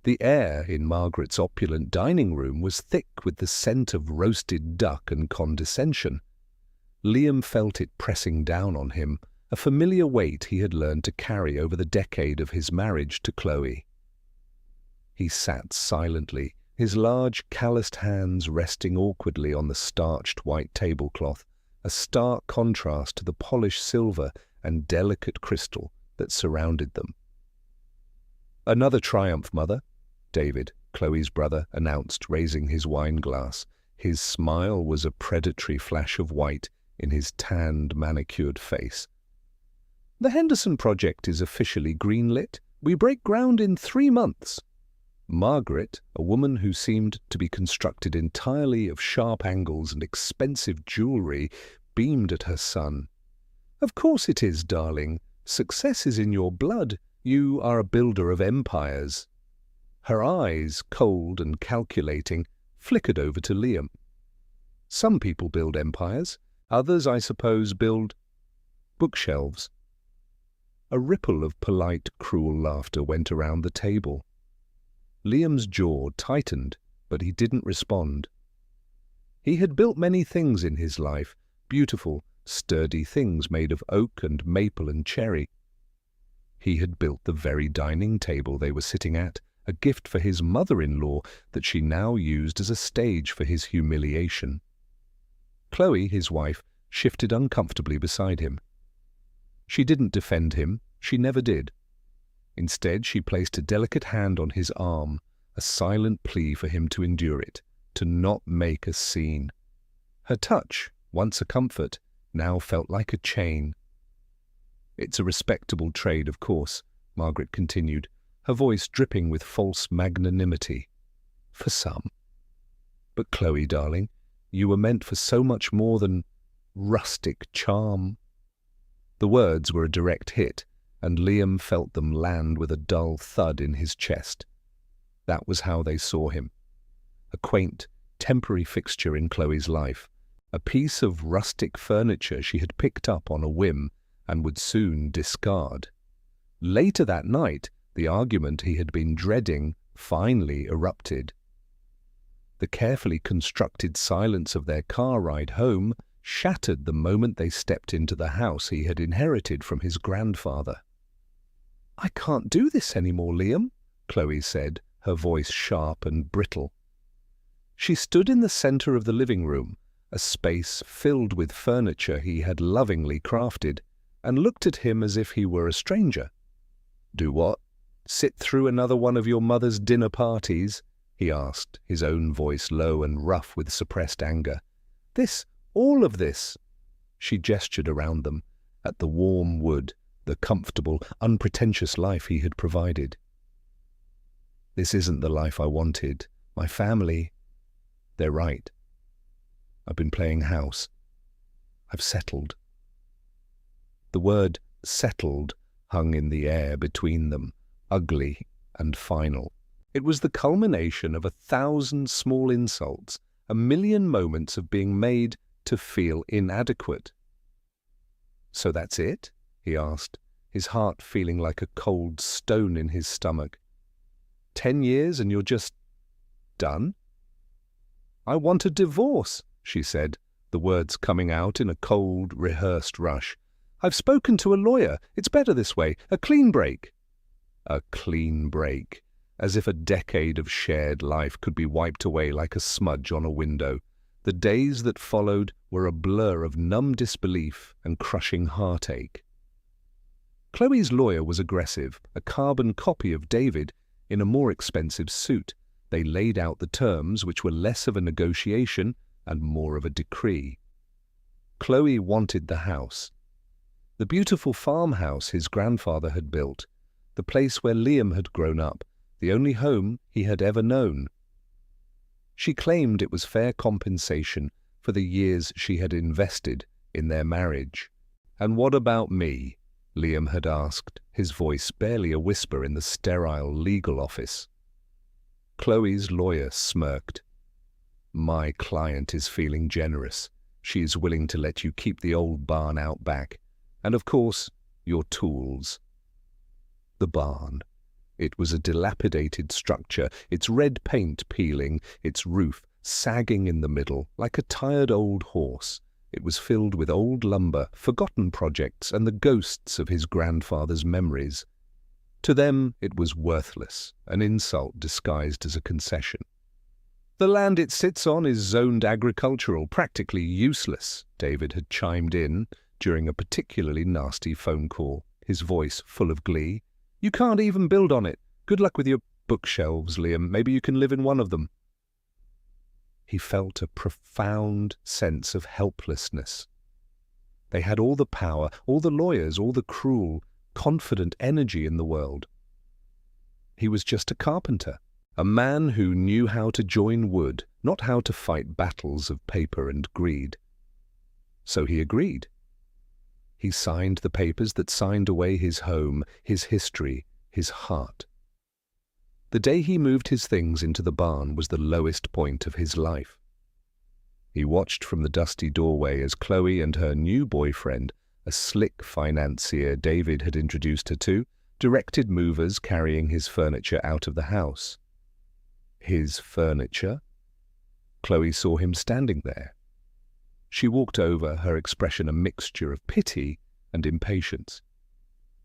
The air in Margaret's opulent dining room was thick with the scent of roasted duck and condescension. Liam felt it pressing down on him, a familiar weight he had learned to carry over the decade of his marriage to Chloe. He sat silently, his large, calloused hands resting awkwardly on the starched white tablecloth, a stark contrast to the polished silver and delicate crystal that surrounded them. "Another triumph, Mother," David, Chloe's brother, announced, raising his wine glass. His smile was a predatory flash of white in his tanned, manicured face. "The Henderson project is officially greenlit. We break ground in 3 months." Margaret, a woman who seemed to be constructed entirely of sharp angles and expensive jewelry, beamed at her son. "Of course it is, darling. Success is in your blood. You are a builder of empires." Her eyes, cold and calculating, flickered over to Liam. "Some people build empires. Others, I suppose, build bookshelves." A ripple of polite, cruel laughter went around the table. Liam's jaw tightened, but he didn't respond. He had built many things in his life, beautiful, sturdy things made of oak and maple and cherry. He had built the very dining table they were sitting at, a gift for his mother-in-law that she now used as a stage for his humiliation. Chloe, his wife, shifted uncomfortably beside him. She didn't defend him, she never did. Instead, she placed a delicate hand on his arm, a silent plea for him to endure it, to not make a scene. Her touch, once a comfort, now felt like a chain. "It's a respectable trade, of course," Margaret continued, her voice dripping with false magnanimity. "For some. But Chloe, darling, you were meant for so much more than rustic charm." The words were a direct hit, and Liam felt them land with a dull thud in his chest. That was how they saw him. A quaint, temporary fixture in Chloe's life, a piece of rustic furniture she had picked up on a whim and would soon discard. Later that night, the argument he had been dreading finally erupted. The carefully constructed silence of their car ride home shattered the moment they stepped into the house he had inherited from his grandfather. "I can't do this anymore, Liam," Chloe said, her voice sharp and brittle. She stood in the center of the living room, a space filled with furniture he had lovingly crafted, and looked at him as if he were a stranger. "Do what? Sit through another one of your mother's dinner parties?" he asked, his own voice low and rough with suppressed anger. "This, all of this." She gestured around them, at the warm wood, the comfortable, unpretentious life he had provided. "This isn't the life I wanted. My family, they're right. I've been playing house. I've settled." The word settled hung in the air between them, ugly and final. It was the culmination of 1,000 small insults, 1,000,000 moments of being made to feel inadequate. "So that's it?" he asked, his heart feeling like a cold stone in his stomach. 10 years and you're just done?" "I want a divorce," she said, the words coming out in a cold, rehearsed rush. "I've spoken to a lawyer. It's better this way. A clean break." A clean break, as if a decade of shared life could be wiped away like a smudge on a window. The days that followed were a blur of numb disbelief and crushing heartache. Chloe's lawyer was aggressive, a carbon copy of David in a more expensive suit. They laid out the terms, which were less of a negotiation and more of a decree. Chloe wanted the house. The beautiful farmhouse his grandfather had built, the place where Liam had grown up, the only home he had ever known. She claimed it was fair compensation for the years she had invested in their marriage. "And what about me?" Liam had asked, his voice barely a whisper in the sterile legal office. Chloe's lawyer smirked. "My client is feeling generous. She is willing to let you keep the old barn out back. And of course, your tools." The barn. It was a dilapidated structure, its red paint peeling, its roof sagging in the middle like a tired old horse. It was filled with old lumber, forgotten projects, and the ghosts of his grandfather's memories. To them, it was worthless, an insult disguised as a concession. "The land it sits on is zoned agricultural, practically useless," David had chimed in during a particularly nasty phone call, his voice full of glee. "You can't even build on it. Good luck with your bookshelves, Liam. Maybe you can live in one of them." He felt a profound sense of helplessness. They had all the power, all the lawyers, all the cruel, confident energy in the world. He was just a carpenter, a man who knew how to join wood, not how to fight battles of paper and greed. So he agreed. He signed the papers that signed away his home, his history, his heart. The day he moved his things into the barn was the lowest point of his life. He watched from the dusty doorway as Chloe and her new boyfriend, a slick financier David had introduced her to, directed movers carrying his furniture out of the house. His furniture? Chloe saw him standing there. She walked over, her expression a mixture of pity and impatience.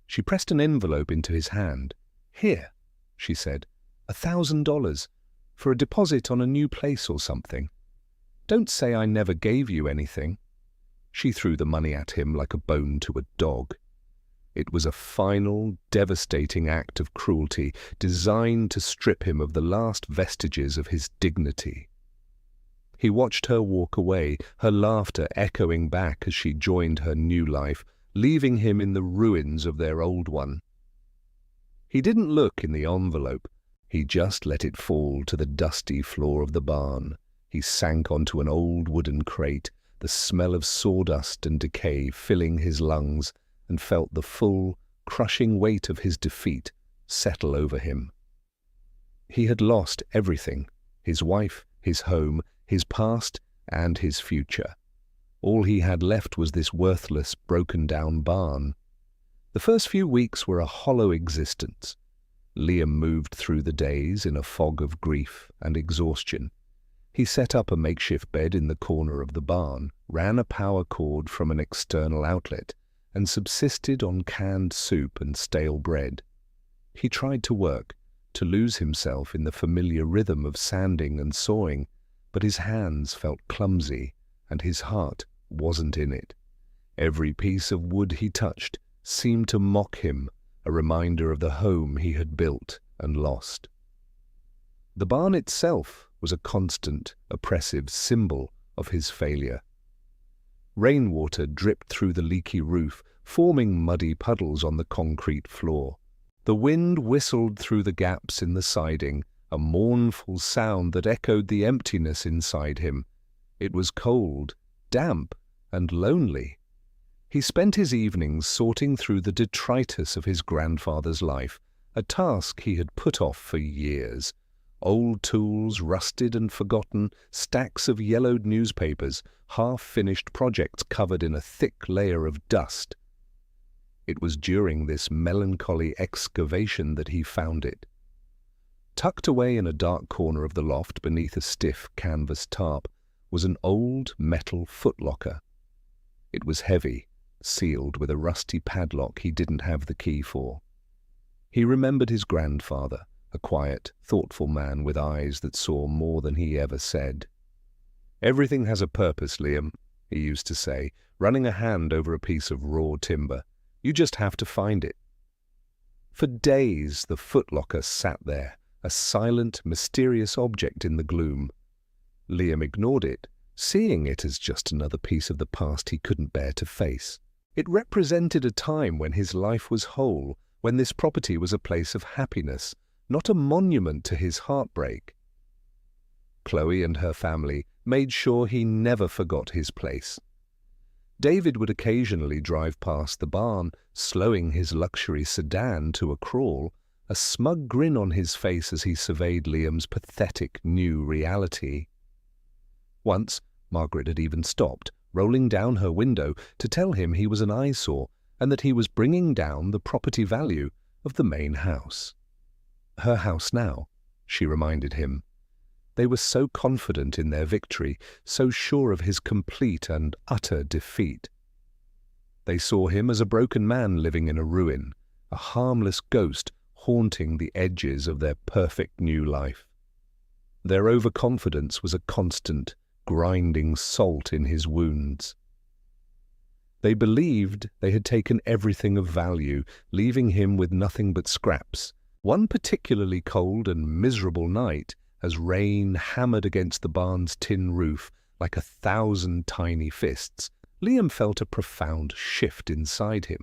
She pressed an envelope into his hand. "Here," she said, $1,000 for a deposit on a new place or something. Don't say I never gave you anything." She threw the money at him like a bone to a dog. It was a final, devastating act of cruelty designed to strip him of the last vestiges of his dignity. He watched her walk away, her laughter echoing back as she joined her new life, leaving him in the ruins of their old one. He didn't look in the envelope. He just let it fall to the dusty floor of the barn. He sank onto an old wooden crate, the smell of sawdust and decay filling his lungs, and felt the full, crushing weight of his defeat settle over him. He had lost everything: his wife, his home, his past, and his future. All he had left was this worthless, broken-down barn. The first few weeks were a hollow existence. Liam moved through the days in a fog of grief and exhaustion. He set up a makeshift bed in the corner of the barn, ran a power cord from an external outlet, and subsisted on canned soup and stale bread. He tried to work, to lose himself in the familiar rhythm of sanding and sawing, but his hands felt clumsy, and his heart wasn't in it. Every piece of wood he touched seemed to mock him, a reminder of the home he had built and lost. The barn itself was a constant, oppressive symbol of his failure. Rainwater dripped through the leaky roof, forming muddy puddles on the concrete floor. The wind whistled through the gaps in the siding, a mournful sound that echoed the emptiness inside him. It was cold, damp, and lonely. He spent his evenings sorting through the detritus of his grandfather's life, a task he had put off for years. Old tools, rusted and forgotten, stacks of yellowed newspapers, half-finished projects covered in a thick layer of dust. It was during this melancholy excavation that he found it. Tucked away in a dark corner of the loft beneath a stiff canvas tarp was an old metal footlocker. It was heavy, sealed with a rusty padlock he didn't have the key for. He remembered his grandfather, a quiet, thoughtful man with eyes that saw more than he ever said. "Everything has a purpose, Liam," he used to say, running a hand over a piece of raw timber. "You just have to find it." For days the footlocker sat there, a silent, mysterious object in the gloom. Liam ignored it, seeing it as just another piece of the past he couldn't bear to face. It represented a time when his life was whole, when this property was a place of happiness, not a monument to his heartbreak. Chloe and her family made sure he never forgot his place. David would occasionally drive past the barn, slowing his luxury sedan to a crawl, a smug grin on his face as he surveyed Liam's pathetic new reality. Once, Margaret had even stopped, rolling down her window to tell him he was an eyesore and that he was bringing down the property value of the main house. Her house now, she reminded him. They were so confident in their victory, so sure of his complete and utter defeat. They saw him as a broken man living in a ruin, a harmless ghost haunting the edges of their perfect new life. Their overconfidence was a constant, grinding salt in his wounds. They believed they had taken everything of value, leaving him with nothing but scraps. One particularly cold and miserable night, as rain hammered against the barn's tin roof like 1,000 tiny fists, Liam felt a profound shift inside him.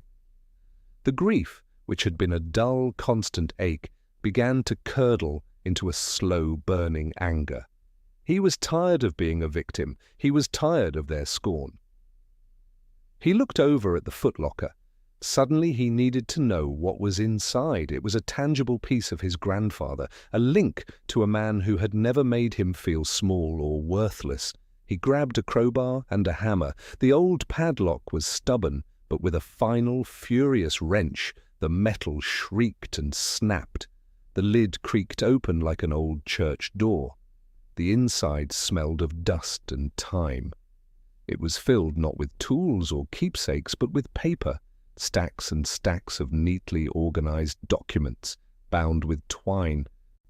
The grief, which had been a dull, constant ache, began to curdle into a slow, burning anger. He was tired of being a victim. He was tired of their scorn. He looked over at the footlocker. Suddenly he needed to know what was inside. It was a tangible piece of his grandfather, a link to a man who had never made him feel small or worthless. He grabbed a crowbar and a hammer. The old padlock was stubborn, but with a final, furious wrench, the metal shrieked and snapped. The lid creaked open like an old church door. The inside smelled of dust and time. It was filled not with tools or keepsakes, but with paper, stacks and stacks of neatly organized documents, bound with twine.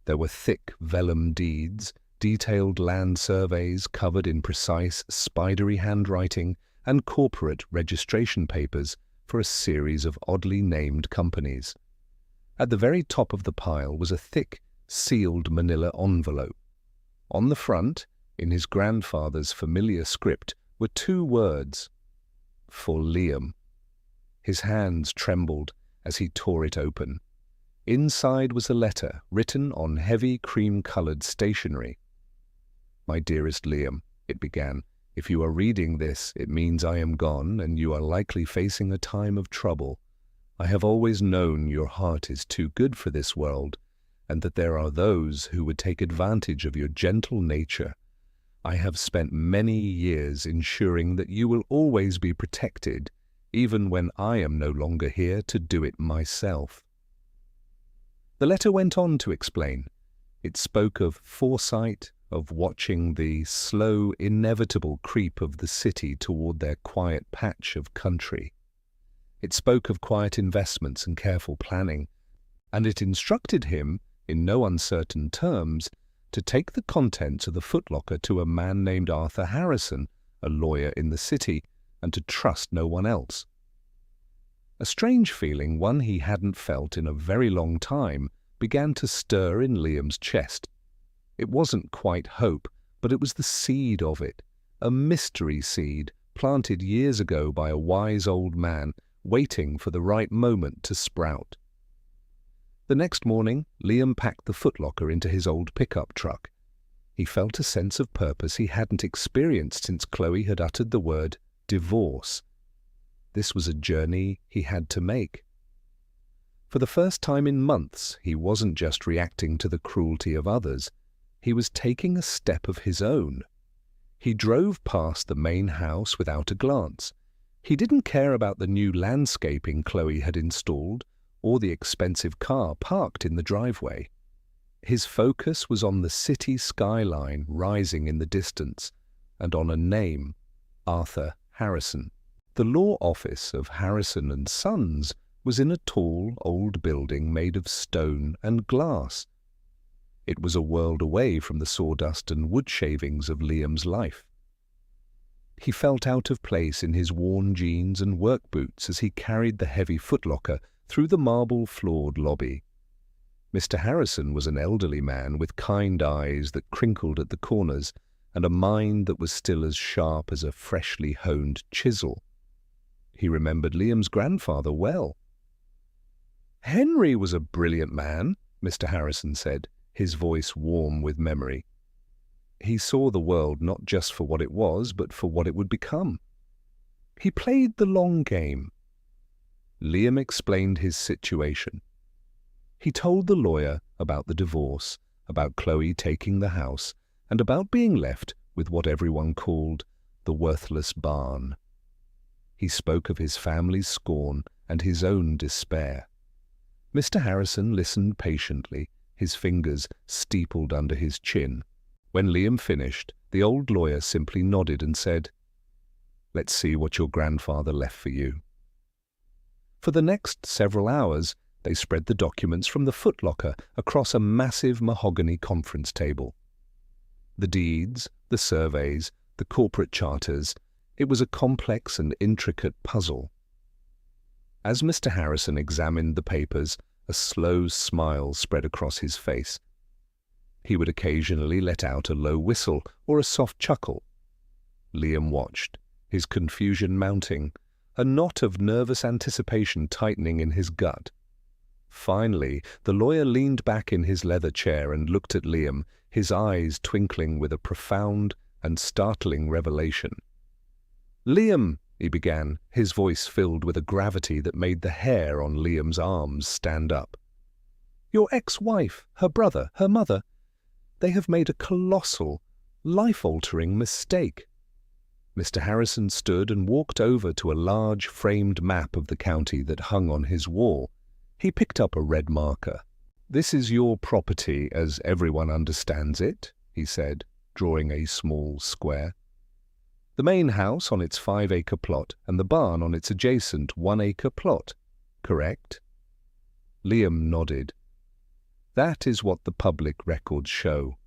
There were thick vellum deeds, detailed land surveys covered in precise, spidery handwriting, and corporate registration papers for a series of oddly named companies. At the very top of the pile was a thick, sealed manila envelope. On the front, in his grandfather's familiar script, were 2 words: "For Liam." His hands trembled as he tore it open. Inside was a letter written on heavy cream-colored stationery. "My dearest Liam," it began, "if you are reading this, it means I am gone and you are likely facing a time of trouble. I have always known your heart is too good for this world, and that there are those who would take advantage of your gentle nature. I have spent many years ensuring that you will always be protected, even when I am no longer here to do it myself." The letter went on to explain. It spoke of foresight, of watching the slow, inevitable creep of the city toward their quiet patch of country. It spoke of quiet investments and careful planning, and it instructed him, in no uncertain terms, to take the contents of the footlocker to a man named Arthur Harrison, a lawyer in the city, and to trust no one else. A strange feeling, one he hadn't felt in a very long time, began to stir in Liam's chest. It wasn't quite hope, but it was the seed of it, a mystery seed planted years ago by a wise old man, waiting for the right moment to sprout. The next morning, Liam packed the footlocker into his old pickup truck. He felt a sense of purpose he hadn't experienced since Chloe had uttered the word divorce. This was a journey he had to make. For the first time in months, he wasn't just reacting to the cruelty of others. He was taking a step of his own. He drove past the main house without a glance. He didn't care about the new landscaping Chloe had installed, or the expensive car parked in the driveway. His focus was on the city skyline rising in the distance, and on a name, Arthur Harrison. The law office of Harrison and Sons was in a tall, old building made of stone and glass. It was a world away from the sawdust and wood shavings of Liam's life. He felt out of place in his worn jeans and work boots as he carried the heavy footlocker through the marble-floored lobby. Mr. Harrison was an elderly man with kind eyes that crinkled at the corners and a mind that was still as sharp as a freshly honed chisel. He remembered Liam's grandfather well. "Henry was a brilliant man," Mr. Harrison said, his voice warm with memory. He saw the world not just for what it was, but for what it would become. He played the long game. Liam explained his situation. He told the lawyer about the divorce, about Chloe taking the house, and about being left with what everyone called the worthless barn. He spoke of his family's scorn and his own despair. Mr. Harrison listened patiently, his fingers steepled under his chin. When Liam finished, the old lawyer simply nodded and said, "Let's see what your grandfather left for you." For the next several hours, they spread the documents from the footlocker across a massive mahogany conference table. The deeds, the surveys, the corporate charters, it was a complex and intricate puzzle. As Mr. Harrison examined the papers, a slow smile spread across his face. He would occasionally let out a low whistle or a soft chuckle. Liam watched, his confusion mounting, a knot of nervous anticipation tightening in his gut. Finally, the lawyer leaned back in his leather chair and looked at Liam, his eyes twinkling with a profound and startling revelation. "Liam," he began, his voice filled with a gravity that made the hair on Liam's arms stand up. "Your ex-wife, her brother, her mother, they have made a colossal, life-altering mistake." Mr. Harrison stood and walked over to a large framed map of the county that hung on his wall. He picked up a red marker. "This is your property as everyone understands it," he said, drawing a small square. "The main house on its 5-acre plot and the barn on its adjacent 1-acre plot, correct?" Liam nodded. "That is what the public records show.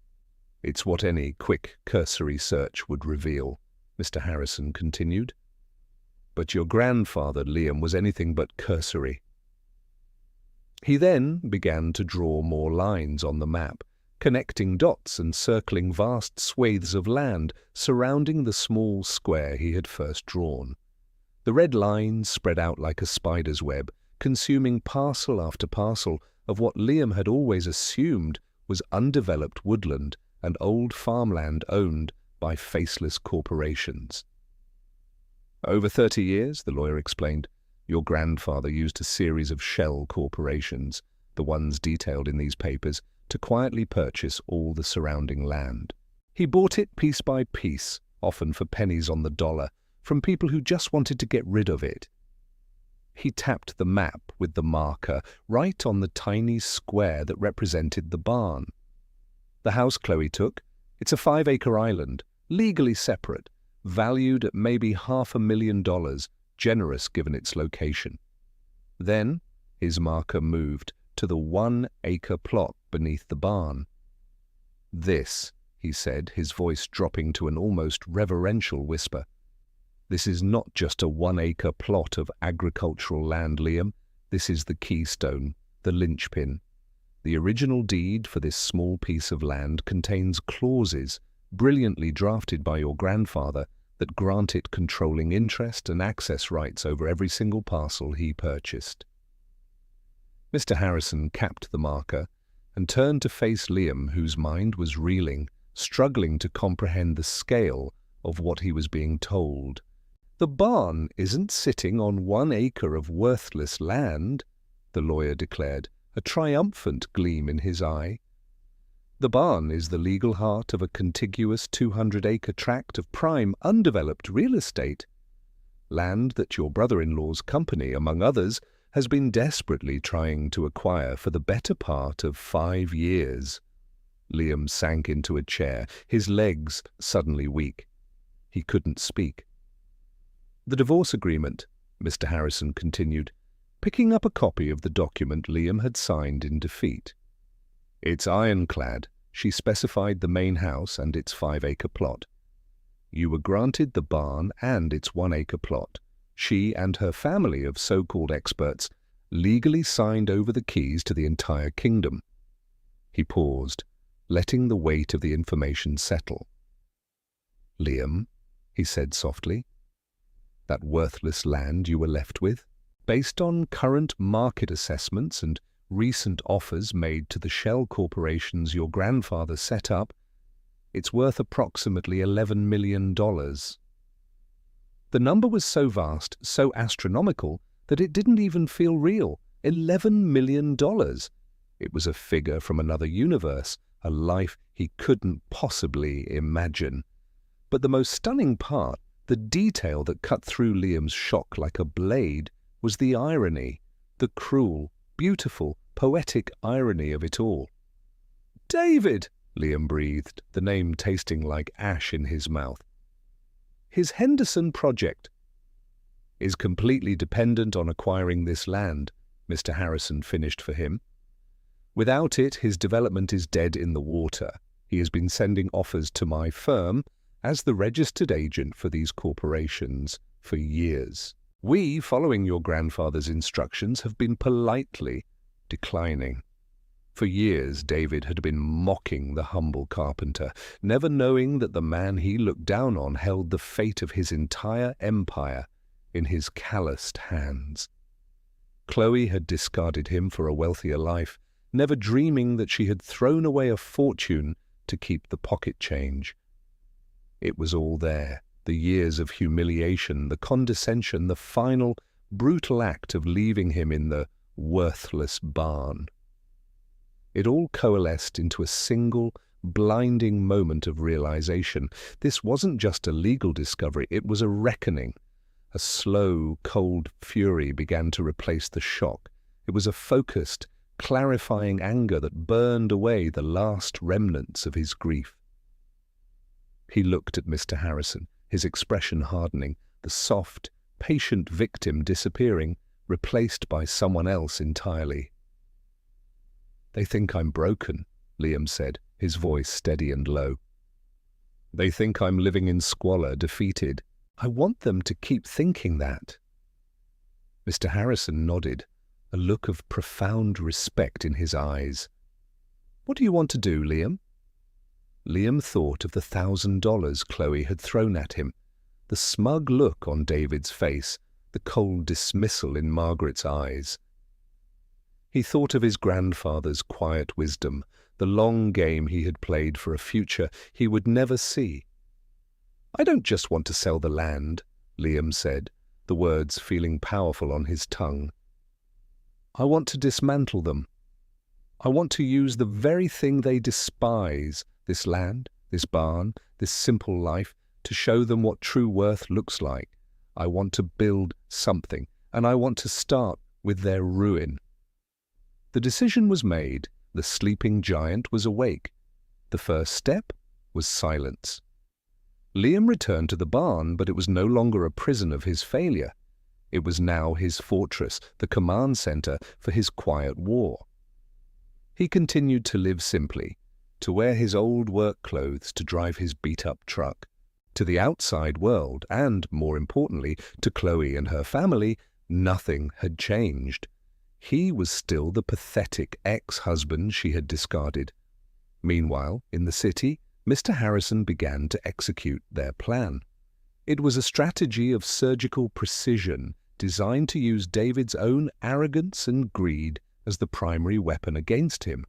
It's what any quick cursory search would reveal," Mr. Harrison continued. "But your grandfather, Liam, was anything but cursory." He then began to draw more lines on the map, connecting dots and circling vast swathes of land surrounding the small square he had first drawn. The red lines spread out like a spider's web, consuming parcel after parcel of what Liam had always assumed was undeveloped woodland and old farmland owned by faceless corporations. "Over 30 years, the lawyer explained, your grandfather used a series of shell corporations, the ones detailed in these papers, to quietly purchase all the surrounding land. He bought it piece by piece, often for pennies on the dollar, from people who just wanted to get rid of it." He tapped the map with the marker right on the tiny square that represented the barn. "The house Chloe took, it's a 5-acre island, legally separate, valued at maybe $500,000, generous given its location." Then his marker moved to the 1-acre plot beneath the barn. "This," he said, his voice dropping to an almost reverential whisper, "this is not just a 1-acre plot of agricultural land, Liam. This is the keystone, the linchpin. The original deed for this small piece of land contains clauses, brilliantly drafted by your grandfather, that grant it controlling interest and access rights over every single parcel he purchased." Mr. Harrison capped the marker and turned to face Liam, whose mind was reeling, struggling to comprehend the scale of what he was being told. "The barn isn't sitting on 1 acre of worthless land," the lawyer declared, a triumphant gleam in his eye. "The barn is the legal heart of a contiguous 200-acre tract of prime, undeveloped real estate. Land that your brother-in-law's company, among others, has been desperately trying to acquire for the better part of 5 years. Liam sank into a chair, his legs suddenly weak. He couldn't speak. "The divorce agreement," Mr. Harrison continued, picking up a copy of the document Liam had signed in defeat. "It's ironclad. She specified the main house and its 5-acre plot. You were granted the barn and its 1-acre plot. She and her family of so-called experts legally signed over the keys to the entire kingdom." He paused, letting the weight of the information settle. "Liam," he said softly, "that worthless land you were left with, based on current market assessments and recent offers made to the shell corporations your grandfather set up, it's worth approximately $11 million. The number was so vast, so astronomical, that it didn't even feel real. $11 million. It was a figure from another universe, a life he couldn't possibly imagine. But the most stunning part, the detail that cut through Liam's shock like a blade, was the irony, the cruel, beautiful, poetic irony of it all. David, Liam breathed, the name tasting like ash in his mouth. His Henderson project is completely dependent on acquiring this land, Mr. Harrison finished for him. Without it, his development is dead in the water. He has been sending offers to my firm as the registered agent for these corporations for years. We, following your grandfather's instructions, have been politely declining. For years, David had been mocking the humble carpenter, never knowing that the man he looked down on held the fate of his entire empire in his calloused hands. Chloe had discarded him for a wealthier life, never dreaming that she had thrown away a fortune to keep the pocket change. It was all there, the years of humiliation, the condescension, the final, brutal act of leaving him in the worthless barn. It all coalesced into a single, blinding moment of realization. This wasn't just a legal discovery, it was a reckoning. A slow, cold fury began to replace the shock. It was a focused, clarifying anger that burned away the last remnants of his grief. He looked at Mr. Harrison, his expression hardening, the soft, patient victim disappearing, replaced by someone else entirely. "They think I'm broken," Liam said, his voice steady and low. "They think I'm living in squalor, defeated. I want them to keep thinking that." Mr. Harrison nodded, a look of profound respect in his eyes. "What do you want to do, Liam?" Liam thought of the $1,000 Chloe had thrown at him, the smug look on David's face, the cold dismissal in Margaret's eyes. He thought of his grandfather's quiet wisdom, the long game he had played for a future he would never see. "I don't just want to sell the land," Liam said, the words feeling powerful on his tongue. "I want to dismantle them. I want to use the very thing they despise, this land, this barn, this simple life, to show them what true worth looks like. I want to build something, and I want to start with their ruin." The decision was made. The sleeping giant was awake. The first step was silence. Liam returned to the barn, but it was no longer a prison of his failure. It was now his fortress, the command center for his quiet war. He continued to live simply, to wear his old work clothes, to drive his beat-up truck. To the outside world, and, more importantly, to Chloe and her family, nothing had changed. He was still the pathetic ex-husband she had discarded. Meanwhile, in the city, Mr. Harrison began to execute their plan. It was a strategy of surgical precision designed to use David's own arrogance and greed as the primary weapon against him.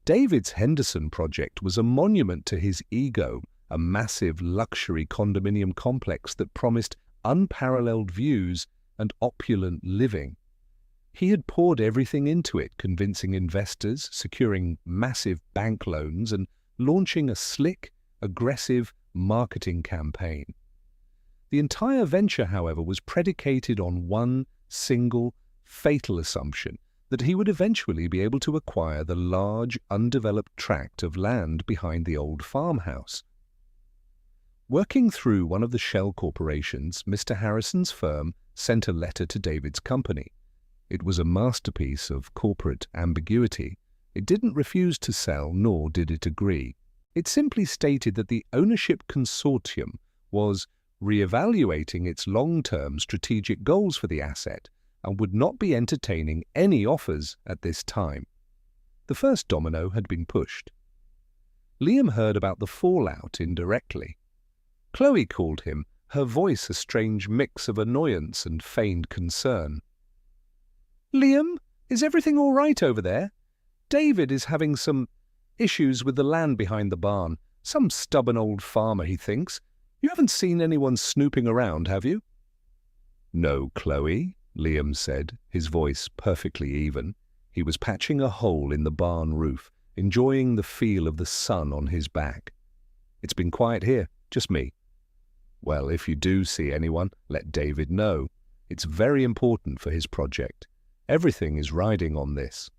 David's Henderson project was a monument to his ego, a massive luxury condominium complex that promised unparalleled views and opulent living. He had poured everything into it, convincing investors, securing massive bank loans, and launching a slick, aggressive marketing campaign. The entire venture, however, was predicated on one single, fatal assumption, that he would eventually be able to acquire the large, undeveloped tract of land behind the old farmhouse. Working through one of the shell corporations, Mr. Harrison's firm sent a letter to David's company. It was a masterpiece of corporate ambiguity. It didn't refuse to sell, nor did it agree. It simply stated that the ownership consortium was re-evaluating its long-term strategic goals for the asset and would not be entertaining any offers at this time. The first domino had been pushed. Liam heard about the fallout indirectly. Chloe called him, her voice a strange mix of annoyance and feigned concern. "Liam, is everything all right over there? David is having some issues with the land behind the barn. Some stubborn old farmer, he thinks. You haven't seen anyone snooping around, have you?" "No, Chloe," Liam said, his voice perfectly even. He was patching a hole in the barn roof, enjoying the feel of the sun on his back. "It's been quiet here, just me." "Well, if you do see anyone, let David know. It's very important for his project. Everything is riding on this."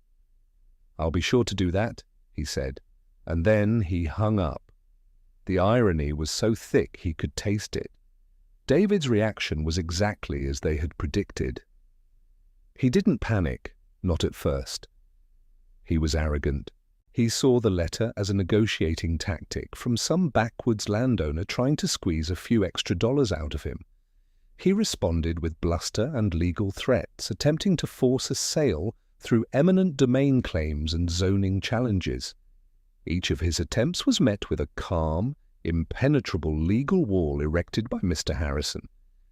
"I'll be sure to do that," he said, And then he hung up. The irony was so thick he could taste it. David's reaction was exactly as they had predicted. He didn't panic, not at first. He was arrogant. He saw the letter as a negotiating tactic from some backwoods landowner trying to squeeze a few extra dollars out of him. He responded with bluster and legal threats, attempting to force a sale through eminent domain claims and zoning challenges. Each of his attempts was met with a calm, impenetrable legal wall erected by Mr. Harrison.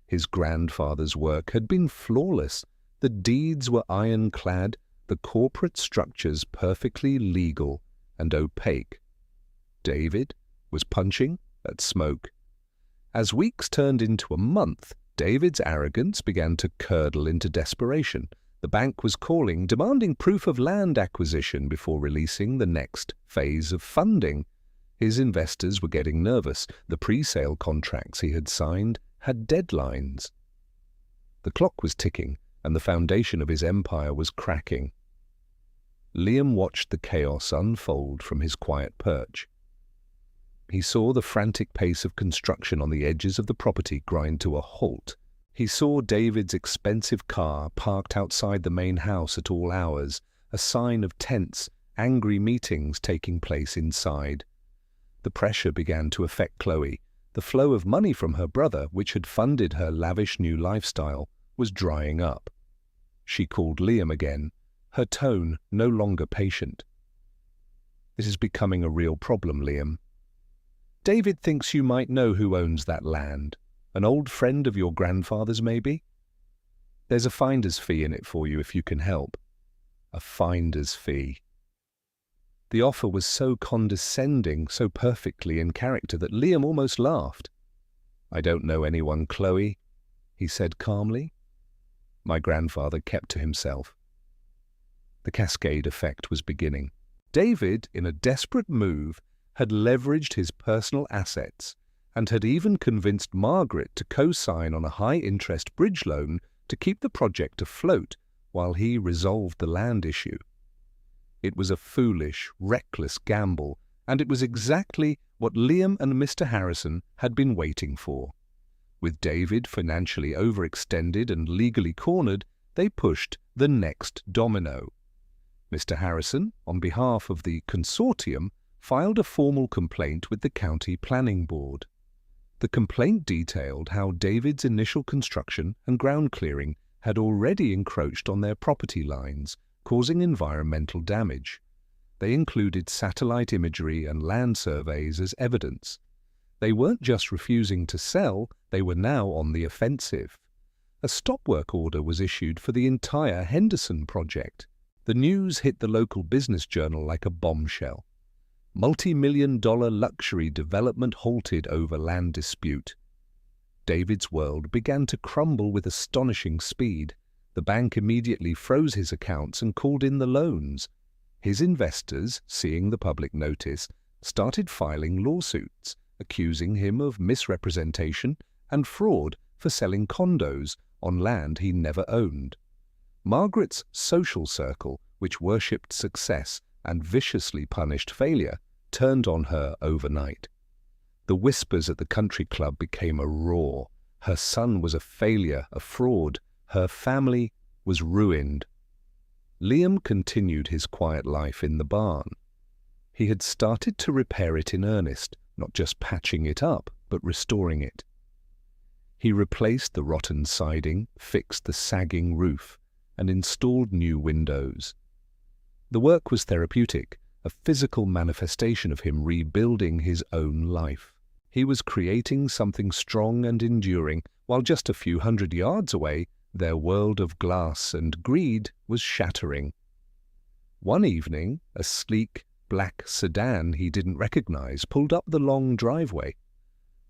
His grandfather's work had been flawless. The deeds were ironclad, the corporate structures perfectly legal and opaque. David was punching at smoke. As weeks turned into a month, David's arrogance began to curdle into desperation. The bank was calling, demanding proof of land acquisition before releasing the next phase of funding. His investors were getting nervous. The pre-sale contracts he had signed had deadlines. The clock was ticking, and the foundation of his empire was cracking. Liam watched the chaos unfold from his quiet perch. He saw the frantic pace of construction on the edges of the property grind to a halt. He saw David's expensive car parked outside the main house at all hours, a sign of tense, angry meetings taking place inside. The pressure began to affect Chloe. The flow of money from her brother, which had funded her lavish new lifestyle, was drying up. She called Liam again, her tone no longer patient. "This is becoming a real problem, Liam. David thinks you might know who owns that land. An old friend of your grandfather's, maybe? There's a finder's fee in it for you if you can help." A finder's fee. The offer was so condescending, so perfectly in character, that Liam almost laughed. "I don't know anyone, Chloe," he said calmly. My grandfather kept to himself. The cascade effect was beginning. David, in a desperate move, had leveraged his personal assets and had even convinced Margaret to co-sign on a high-interest bridge loan to keep the project afloat while he resolved the land issue. It was a foolish, reckless gamble, and it was exactly what Liam and Mr. Harrison had been waiting for. With David financially overextended and legally cornered, they pushed the next domino. Mr. Harrison, on behalf of the consortium, filed a formal complaint with the County Planning Board. The complaint detailed how David's initial construction and ground clearing had already encroached on their property lines, causing environmental damage. They included satellite imagery and land surveys as evidence. They weren't just refusing to sell, they were now on the offensive. A stop work order was issued for the entire Henderson project. The news hit the local business journal like a bombshell. Multi-million-dollar luxury development halted over land dispute. David's world began to crumble with astonishing speed. The bank immediately froze his accounts and called in the loans. His investors, seeing the public notice, started filing lawsuits, accusing him of misrepresentation and fraud for selling condos on land he never owned. Margaret's social circle, which worshipped success and viciously punished failure, turned on her overnight. The whispers at the country club became a roar. Her son was a failure, a fraud. Her family was ruined. Liam continued his quiet life in the barn. He had started to repair it in earnest, not just patching it up, but restoring it. He replaced the rotten siding, fixed the sagging roof, and installed new windows. The work was therapeutic, a physical manifestation of him rebuilding his own life. He was creating something strong and enduring, while just a few hundred yards away, their world of glass and greed was shattering. One evening, a sleek, black sedan he didn't recognize pulled up the long driveway.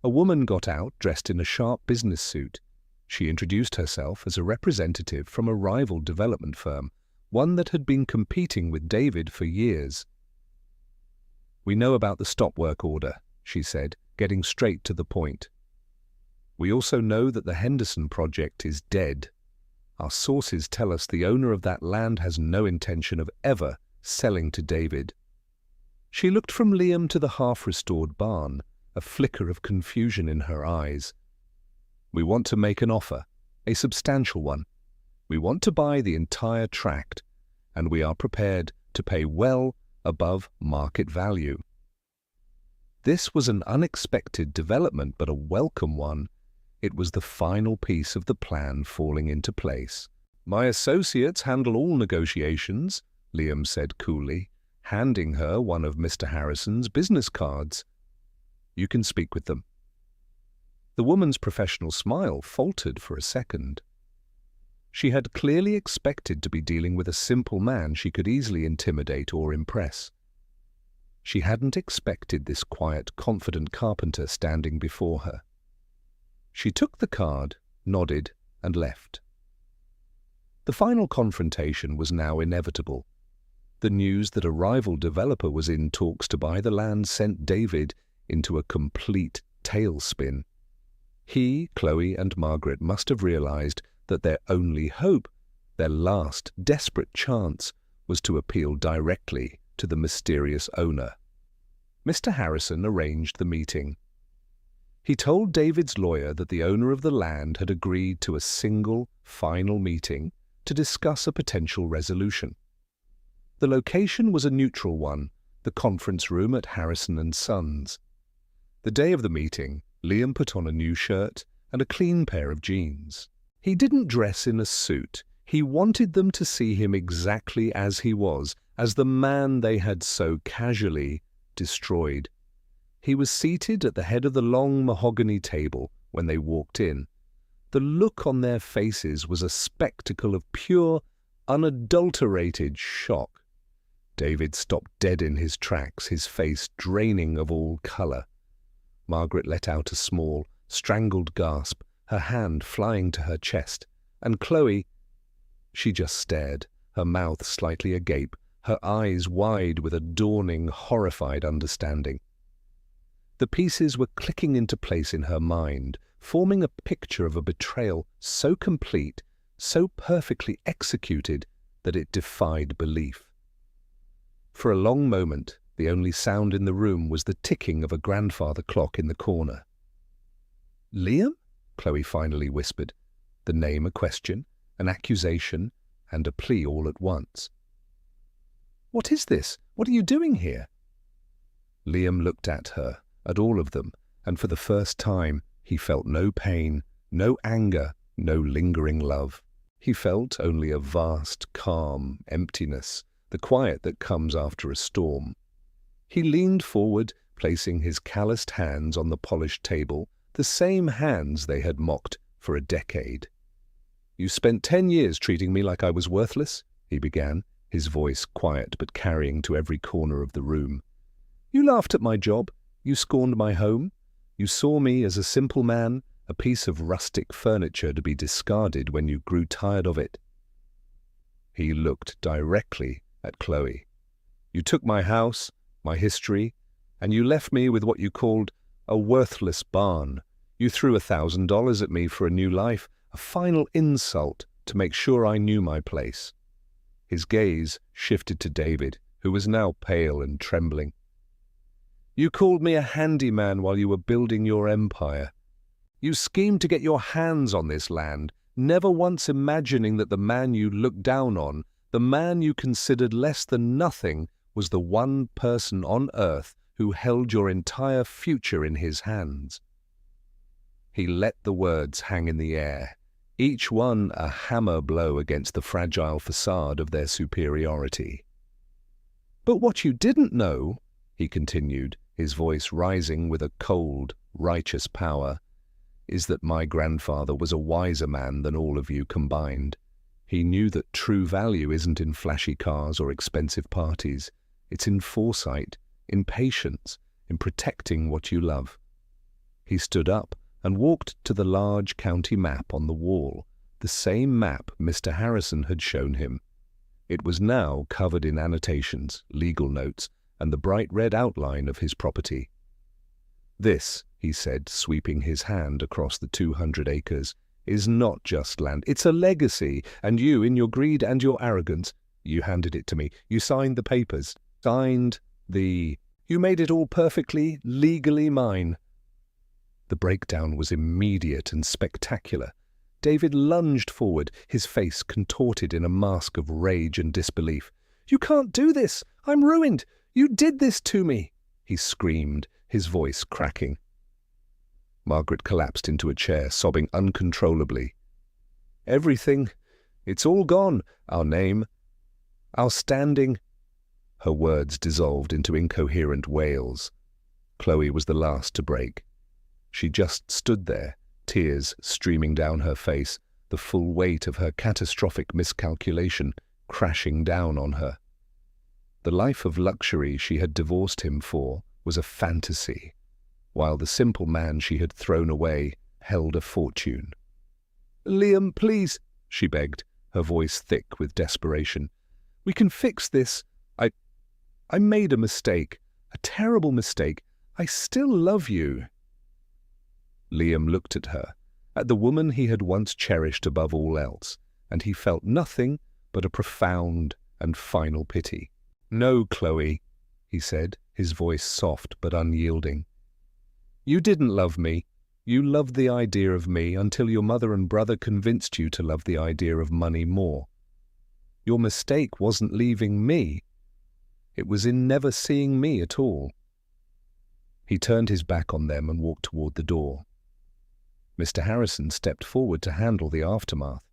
A woman got out dressed in a sharp business suit. She introduced herself as a representative from a rival development firm, one that had been competing with David for years. "We know about the stop work order," she said, getting straight to the point. "We also know that the Henderson project is dead. Our sources tell us the owner of that land has no intention of ever selling to David." She looked from Liam to the half-restored barn, a flicker of confusion in her eyes. "We want to make an offer, a substantial one. We want to buy the entire tract, and we are prepared to pay well above market value." This was an unexpected development, but a welcome one. It was the final piece of the plan falling into place. "My associates handle all negotiations," Liam said coolly, handing her one of Mr. Harrison's business cards. "You can speak with them." The woman's professional smile faltered for a second. She had clearly expected to be dealing with a simple man she could easily intimidate or impress. She hadn't expected this quiet, confident carpenter standing before her. She took the card, nodded, and left. The final confrontation was now inevitable. The news that a rival developer was in talks to buy the land sent David into a complete tailspin. He, Chloe, and Margaret must have realized that their only hope, their last desperate chance, was to appeal directly to the mysterious owner. Mr. Harrison arranged the meeting. He told David's lawyer that the owner of the land had agreed to a single, final meeting to discuss a potential resolution. The location was a neutral one, the conference room at Harrison & Sons. The day of the meeting, Liam put on a new shirt and a clean pair of jeans. He didn't dress in a suit. He wanted them to see him exactly as he was, as the man they had so casually destroyed. He was seated at the head of the long mahogany table when they walked in. The look on their faces was a spectacle of pure, unadulterated shock. David stopped dead in his tracks, his face draining of all colour. Margaret let out a small, strangled gasp, her hand flying to her chest, and Chloe, she just stared, her mouth slightly agape, her eyes wide with a dawning, horrified understanding. The pieces were clicking into place in her mind, forming a picture of a betrayal so complete, so perfectly executed, that it defied belief. For a long moment, the only sound in the room was the ticking of a grandfather clock in the corner. "Liam?" Chloe finally whispered, the name a question, an accusation, and a plea all at once. "What is this? What are you doing here?" Liam looked at her, at all of them, and for the first time he felt no pain, no anger, no lingering love. He felt only a vast, calm emptiness, the quiet that comes after a storm. He leaned forward, placing his calloused hands on the polished table, the same hands they had mocked for a decade. "You spent 10 years treating me like I was worthless," he began, his voice quiet but carrying to every corner of the room. "You laughed at my job, you scorned my home, you saw me as a simple man, a piece of rustic furniture to be discarded when you grew tired of it." He looked directly at Chloe. "You took my house, my history, and you left me with what you called a worthless barn. You threw $1,000 at me for a new life, a final insult to make sure I knew my place." His gaze shifted to David, who was now pale and trembling. "You called me a handyman while you were building your empire. You schemed to get your hands on this land, never once imagining that the man you looked down on, the man you considered less than nothing, was the one person on earth who held your entire future in his hands." He let the words hang in the air, each one a hammer blow against the fragile facade of their superiority. "But what you didn't know," he continued, his voice rising with a cold, righteous power, "is that my grandfather was a wiser man than all of you combined. He knew that true value isn't in flashy cars or expensive parties. It's in foresight, in patience, in protecting what you love." He stood up and walked to the large county map on the wall, the same map Mr. Harrison had shown him. It was now covered in annotations, legal notes, and the bright red outline of his property. "This," he said, sweeping his hand across the 200 acres, "is not just land. It's a legacy, and you, in your greed and your arrogance, you handed it to me. You signed the papers, signed the You made it all perfectly, legally mine." The breakdown was immediate and spectacular. David lunged forward, his face contorted in a mask of rage and disbelief. "You can't do this! I'm ruined! You did this to me!" he screamed, his voice cracking. Margaret collapsed into a chair, sobbing uncontrollably. "Everything. It's all gone. Our name. Our standing." Her words dissolved into incoherent wails. Chloe was the last to break. She just stood there, tears streaming down her face, the full weight of her catastrophic miscalculation crashing down on her. The life of luxury she had divorced him for was a fantasy, while the simple man she had thrown away held a fortune. "Liam, please," she begged, her voice thick with desperation. "We can fix this. I made a mistake, a terrible mistake. I still love you." Liam looked at her, at the woman he had once cherished above all else, and he felt nothing but a profound and final pity. "No, Chloe," he said, his voice soft but unyielding. "You didn't love me. You loved the idea of me until your mother and brother convinced you to love the idea of money more. Your mistake wasn't leaving me. It was in never seeing me at all." He turned his back on them and walked toward the door. Mr. Harrison stepped forward to handle the aftermath.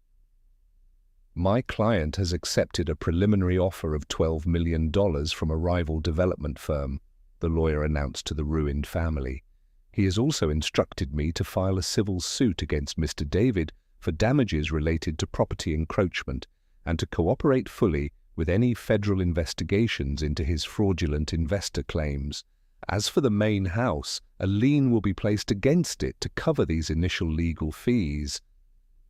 "My client has accepted a preliminary offer of $12 million from a rival development firm," the lawyer announced to the ruined family. "He has also instructed me to file a civil suit against Mr. David for damages related to property encroachment and to cooperate fully with any federal investigations into his fraudulent investor claims. As for the main house, a lien will be placed against it to cover these initial legal fees."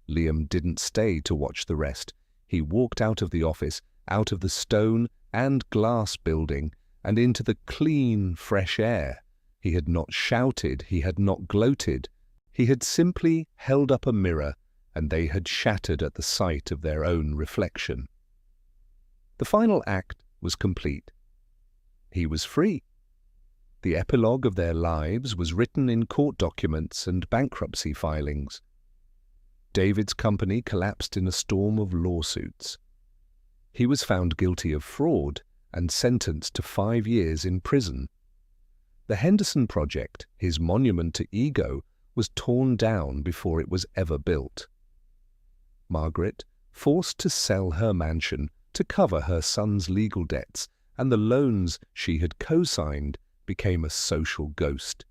Liam didn't stay to watch the rest. He walked out of the office, out of the stone and glass building, and into the clean, fresh air. He had not shouted, he had not gloated. He had simply held up a mirror, and they had shattered at the sight of their own reflection. The final act was complete. He was free. The epilogue of their lives was written in court documents and bankruptcy filings. David's company collapsed in a storm of lawsuits. He was found guilty of fraud and sentenced to 5 years in prison. The Henderson Project, his monument to ego, was torn down before it was ever built. Margaret, forced to sell her mansion to cover her son's legal debts and the loans she had co-signed, became a social ghost.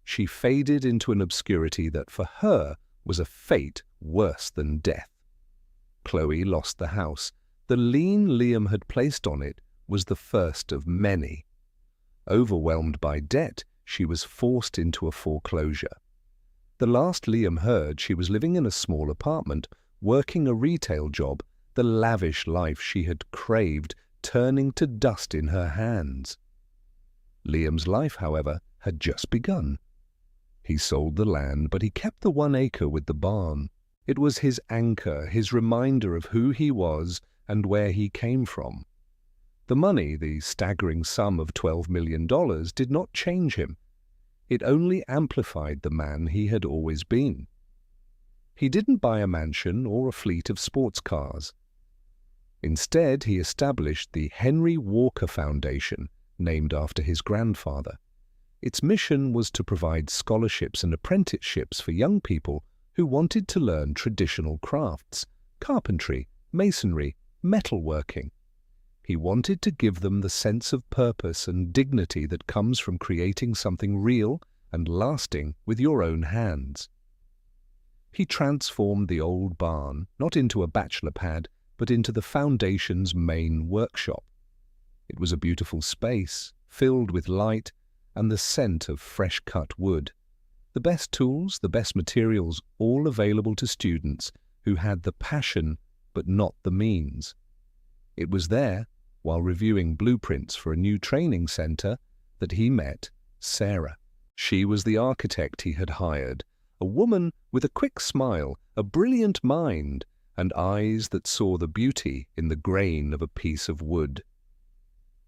She faded into an obscurity that for her was a fate worse than death. Chloe lost the house. The lien Liam had placed on it was the first of many. Overwhelmed by debt, she was forced into a foreclosure. The last Liam heard, she was living in a small apartment, working a retail job, the lavish life she had craved turning to dust in her hands. Liam's life, however, had just begun. He sold the land, but he kept the 1 acre with the barn. It was his anchor, his reminder of who he was and where he came from. The money, the staggering sum of $12 million, did not change him. It only amplified the man he had always been. He didn't buy a mansion or a fleet of sports cars. Instead, he established the Henry Walker Foundation, named after his grandfather. Its mission was to provide scholarships and apprenticeships for young people who wanted to learn traditional crafts, carpentry, masonry, metalworking. He wanted to give them the sense of purpose and dignity that comes from creating something real and lasting with your own hands. He transformed the old barn not into a bachelor pad, but into the foundation's main workshop. It was a beautiful space, filled with light and the scent of fresh-cut wood. The best tools, the best materials, all available to students who had the passion but not the means. It was there, while reviewing blueprints for a new training center, that he met Sarah. She was the architect he had hired, a woman with a quick smile, a brilliant mind, and eyes that saw the beauty in the grain of a piece of wood.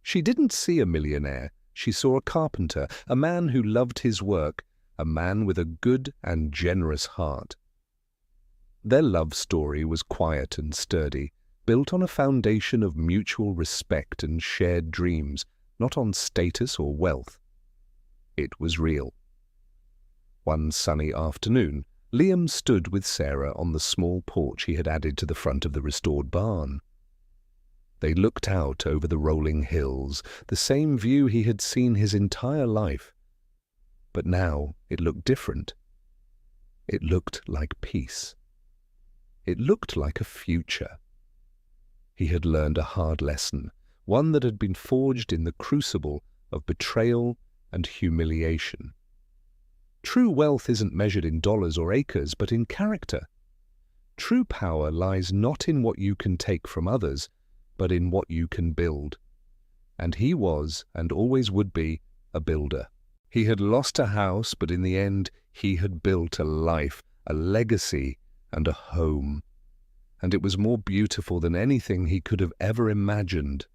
She didn't see a millionaire, She saw a carpenter, a man who loved his work, a man with a good and generous heart. Their love story was quiet and sturdy, built on a foundation of mutual respect and shared dreams, not on status or wealth. It was real. One sunny afternoon, Liam stood with Sarah on the small porch he had added to the front of the restored barn. They looked out over the rolling hills, the same view he had seen his entire life. But now it looked different. It looked like peace. It looked like a future. He had learned a hard lesson, one that had been forged in the crucible of betrayal and humiliation. True wealth isn't measured in dollars or acres, but in character. True power lies not in what you can take from others, but in what you can build. And he was, and always would be, a builder. He had lost a house, but in the end he had built a life, a legacy, and a home. And it was more beautiful than anything he could have ever imagined.